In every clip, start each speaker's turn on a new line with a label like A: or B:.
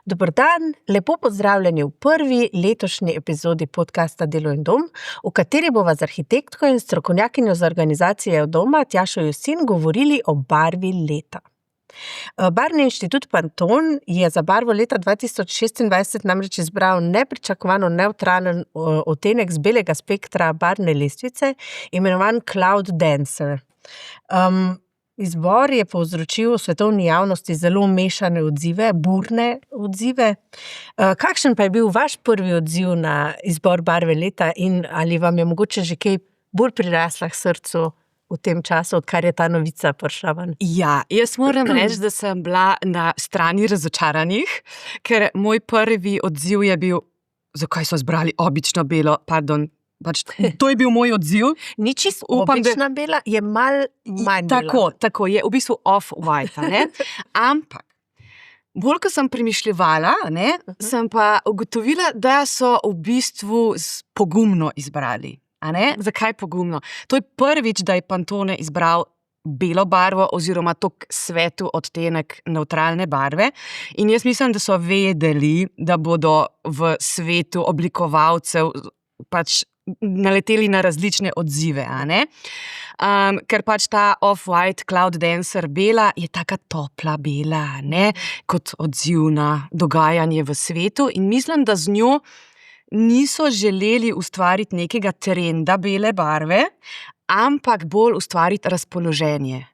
A: Dober dan, lepo pozdravljeni v prvi letošnji epizodi podcasta Delo in dom, v kateri bova z arhitektko in strokovnjakinjo za organizacijo doma Tjašo Jusin govorili o barvi leta. Barvni inštitut Pantone je za barvo leta 2026 namreč izbral nepričakovano nevtralen odtenek z belega spektra barvne lestvice, imenovan Cloud Dancer. Izbor je povzročil v svetovni javnosti zelo mešane odzive, burne odzive. Kakšen pa je bil vaš prvi odziv na izbor barve leta in ali vam je mogoče že kaj bolj prirasla k srcu v tem času, odkar je ta novica prišla ven?
B: Ja, jaz moram reči, da sem bila na strani razočaranih, ker moj prvi odziv je bil, zakaj so izbrali obično belo, to je bil moj odziv.
A: Ni čisto obična bela, je malo manj bela.
B: Tako, je v bistvu off-white, ne? Ampak, bolj ko sem premišljevala, sem pa ugotovila, da so v bistvu pogumno izbrali. A ne? Zakaj pogumno? To je prvič, da je Pantone izbral belo barvo oziroma tok svetu odtenek nevtralne barve in jaz mislim, da so vedeli, da bodo v svetu oblikovalcev naleteli na različne odzive, a ne? Ker ta off-white Cloud Dancer bela je taka topla bela, ne? Kot odziv na dogajanje v svetu in mislim, da z njo niso želeli ustvariti nekega trenda bele barve, ampak bolj ustvariti razpoloženje.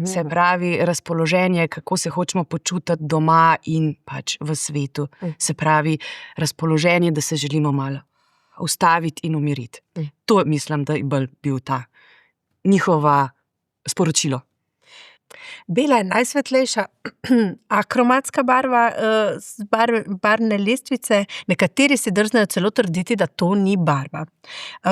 B: Se pravi, razpoloženje, kako se hočemo počutiti doma in v svetu. Se pravi, razpoloženje, da se želimo malo ustaviti in umiriti. To mislim, da je bolj bil ta njihova sporočilo.
A: Bela je najsvetlejša akromatska barva z barvne lestvice. Nekateri si drznejo celo trditi, da to ni barva.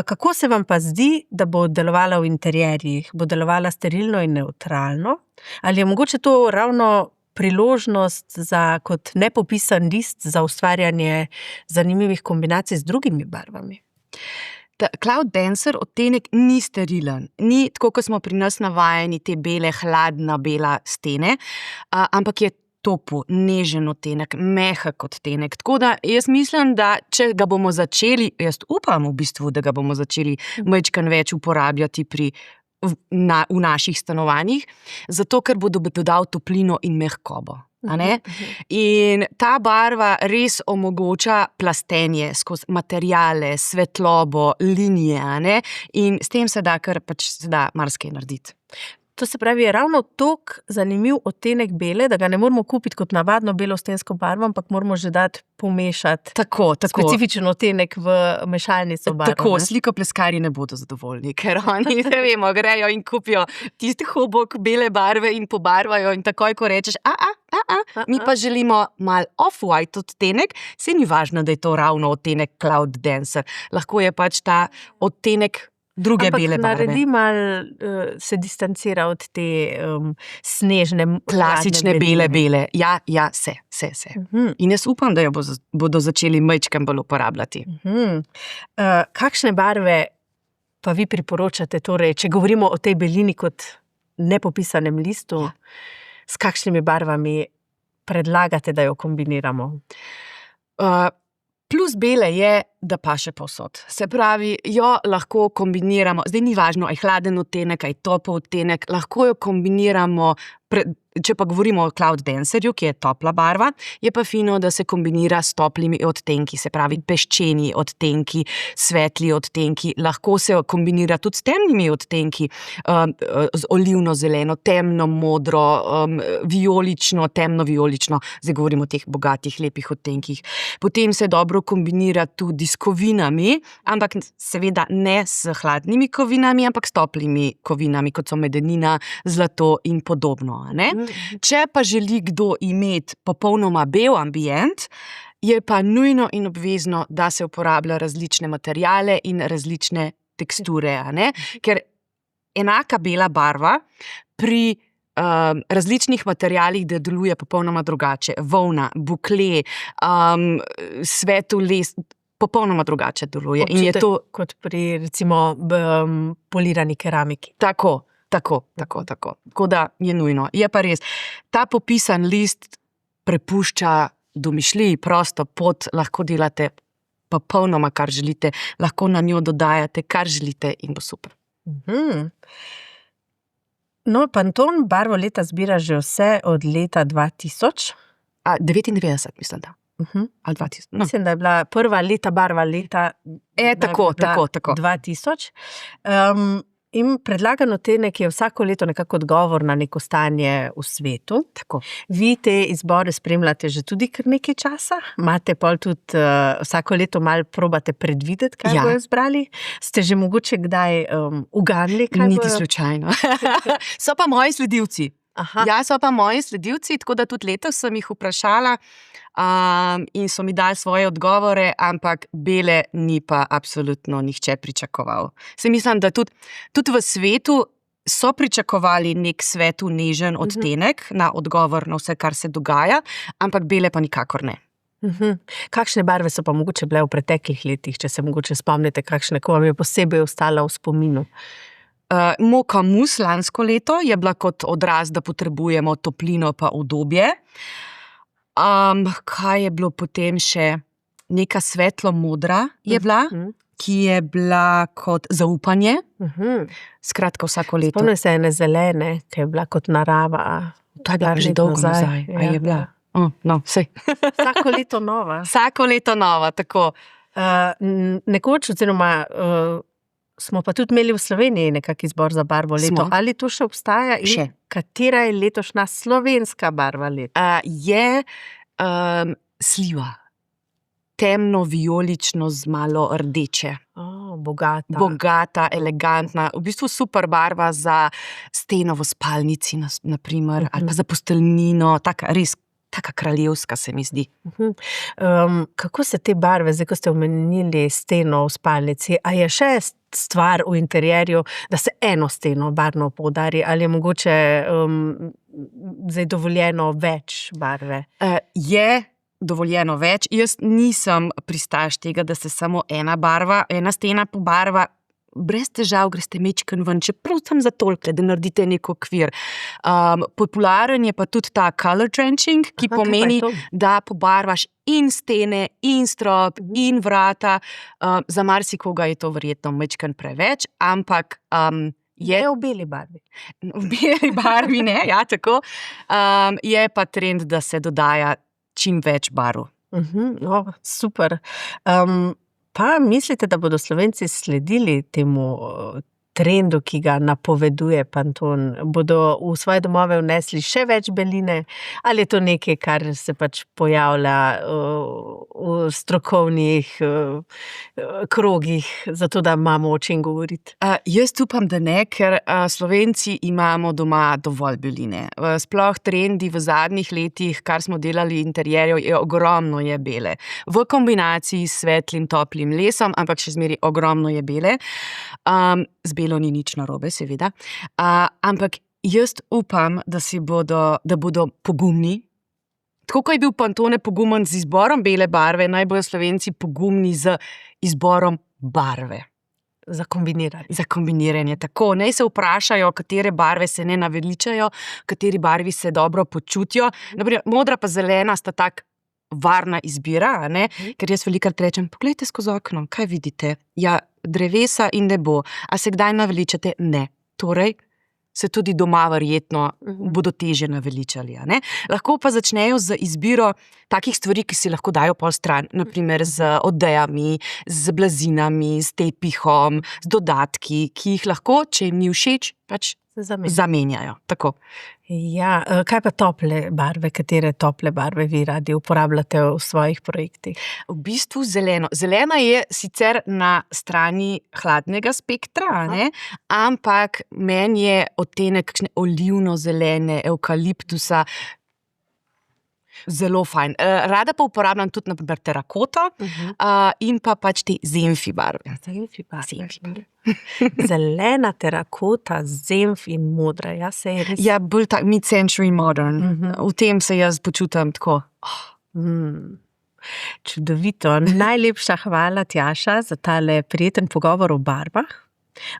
A: Kako se vam pa zdi, da bo delovala v interjerjih? Bo delovala sterilno in nevtralno? Ali je mogoče to ravno priložnost kot nepopisan list za ustvarjanje zanimivih kombinacij z drugimi barvami?
B: Cloud Dancer odtenek ni sterilen, ni tako, kot smo pri nas navajeni, te bele, hladna bela stene, ampak je topu, nežen odtenek, mehak odtenek. Tako da jaz mislim, da če ga bomo začeli, jaz upam v bistvu, da ga bomo začeli majčkeno več uporabljati v naših stanovanjih, zato ker bo dodal toplino in mehkobo. In ta barva res omogoča plastenje skozi materiale, svetlobo, linije, in s tem se da marsikaj narediti.
A: To se pravi, je ravno toliko zanimiv odtenek bele, da ga ne moramo kupiti kot navadno belo stensko barvo, ampak moramo že dati pomešati specifičen odtenek v mešalnico barv.
B: Tako, slikopleskarji ne bodo zadovoljni, ker oni, grejo in kupijo tisti hobok bele barve in pobarvajo in takoj, ko rečeš, mi pa želimo mal off-white odtenek, se ni važno, da je to ravno odtenek Cloud Dancer. Lahko je ta odtenek druge bele barve.
A: Ampak naredi malo, se distancira od te snežne,
B: klasične bele. Ja, se. In jaz upam, da jo bodo začeli majčkeno bolj uporabljati.
A: Kakšne barve pa vi priporočate, torej, če govorimo o tej belini kot nepopisanem listu, s kakšnimi barvami predlagate, da jo kombiniramo?
B: Plus bele je, da paše povsod. Se pravi, jo lahko kombiniramo, zdaj ni važno, aj hladen odtenek, aj topel odtenek, lahko jo kombiniramo, če pa govorimo o Cloud Dancerju, ki je topla barva, je pa fino, da se kombinira s toplimi odtenki, se pravi peščeni odtenki, svetli odtenki, lahko se kombinira tudi s temnimi odtenki, z olivno-zeleno, temno-modro, vijolično, temno-vijolično, zdaj govorimo o teh bogatih, lepih odtenkih. Potem se dobro kombinira tudi s kovinami, ampak seveda ne s hladnimi kovinami, ampak s toplimi kovinami, kot so medenina, zlato in podobno. Če pa želi kdo imeti popolnoma bel ambient, je pa nujno in obvezno, da se uporablja različne materiale in različne teksture. Ker enaka bela barva pri različnih materialih deluje popolnoma drugače. Volna, bukle, svetel les, popolnoma drugače deluje.
A: In je to kot pri recimo polirani keramiki.
B: Tako. Tako da je nujno. Je pa res, ta popisan list prepušča domišljiji, prosto pot, lahko delate popolnoma, kar želite, lahko na njo dodajate, kar želite in bo super.
A: No, Pantone barvo leta zbira že vse od leta 2000.
B: 99, mislim, da. Ali 2000. No.
A: Mislim, da je bila prva barva leta
B: Tako.
A: 2000. In predlagan odtenek je vsako leto nekako odgovor na neko stanje v svetu.
B: Tako.
A: Vi te izbore spremljate že tudi kar nekaj časa? Imate pol tudi vsako leto malo probate predvideti, kaj bojo izbrali? Ste že mogoče kdaj uganili, kaj
B: Niti slučajno. So pa moji sledilci. So pa moji sledilci, tako da tudi letos sem jih vprašala in so mi dali svoje odgovore, ampak bele ni pa absolutno nihče pričakoval. Se mislim, da tudi v svetu so pričakovali nek svetu nežen odtenek na odgovor na vse, kar se dogaja, ampak bele pa nikakor ne.
A: Kakšne barve so pa mogoče bile v preteklih letih, če se mogoče spomnite, kakšne, ko vam je posebej ostala v spominu?
B: Moka mus lansko leto je bila kot odraz, da potrebujemo toplino pa udobje. Kaj je bilo potem še? Neka svetlo modra je bila, ki je bila kot zaupanje. Skratka, vsako leto.
A: Spomnim se ene zelene, ki je bila kot narava.
B: To je bila že dolgo nazaj. A je bila? No, sej.
A: Vsako leto nova.
B: Vsako leto nova, tako.
A: Nekoč, oziroma smo pa tudi imeli v Sloveniji nekak izbor za barvo leto. Ali to še obstaja?
B: Še.
A: Katera je letošnja slovenska barva leta?
B: Je sliva. Temno vijolično z malo rdeče.
A: Bogata.
B: Bogata, elegantna. V bistvu super barva za steno v spalnici, naprimer, ali pa za posteljnino. Taka kraljevska se mi zdi.
A: Kako se te barve, zdaj ko ste omenili steno v spalnici, a je še stvar v interjerju, da se eno steno barvno poudari, ali je mogoče zdaj dovoljeno več barve?
B: Je dovoljeno več. Jaz nisem pristaš tega, da se samo ena stena pobarva. Brez težav greste mečken ven, čeprav sem za toliko, da naredite nek okvir. Popularen je pa tudi ta color drenching, ki pomeni, da pobarvaš in stene, in strop, in vrata. Za marsikoga je to verjetno mečken preveč, ampak je
A: v beli barvi.
B: V beli barvi, ne, ja, tako. Je pa trend, da se dodaja čim več barv.
A: Super. Pa mislite, da bodo Slovenci sledili temu trendu, ki ga napoveduje Pantone? Bodo v svoje domove vnesli še več beline? Ali je to nekaj, kar se pač pojavlja v strokovnih krogih, zato da imamo o čem govoriti?
B: Jaz upam, da ne, ker Slovenci imamo doma dovolj beline. Sploh trendi v zadnjih letih, kar smo delali interjerjev, je ogromno je bele. V kombinaciji s svetlim, toplim lesom, ampak še zmeraj ogromno je bele. Z belo ni nič narobe, seveda. Ampak jaz upam, da bodo pogumni. Tako kot je bil Pantone pogumen z izborom bele barve, naj bojo Slovenci pogumni z izborom barve.
A: Za kombiniranje.
B: Za kombiniranje, tako. Naj se vprašajo, katere barve se ne naveličajo, kateri barvi se dobro počutijo. Naprimer, modra pa zelena sta tak varna izbira, ne? Ker jaz velikrat rečem, poglejte skozi okno, kaj vidite? Ja, drevesa in nebo. A se kdaj naveličate? Ne. Torej, se tudi doma verjetno bodo teže naveličali. Ne? Lahko pa začnejo z izbiro takih stvari, ki si lahko dajo pol stran, naprimer z odejami, z blazinami, s tepihom, z dodatki, ki jih lahko, če jim ni všeč, pač zamenjajo. Tako.
A: Ja, kaj pa tople barve? Katere tople barve vi radi uporabljate v svojih projektih?
B: V bistvu zeleno. Zelena je sicer na strani hladnega spektra, ne? Ampak meni je odtenek kakšne olivno-zelene, evkaliptusa zelo fajn. Rada pa uporabljam tudi naprimer terakoto in pa pač te zenfi barve.
A: Zenfi barve. Zelena, terakota, zenf in modra. Ja, se je res...
B: Ja, bolj tak mid-century modern. V tem se jaz počutam tako.
A: Čudovito. Najlepša hvala, Tjaša, za tale prijeten pogovor o barvah.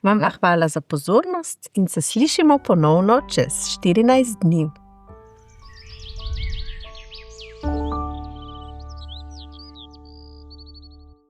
A: Vam pa hvala za pozornost in se slišimo ponovno čez 14 dni.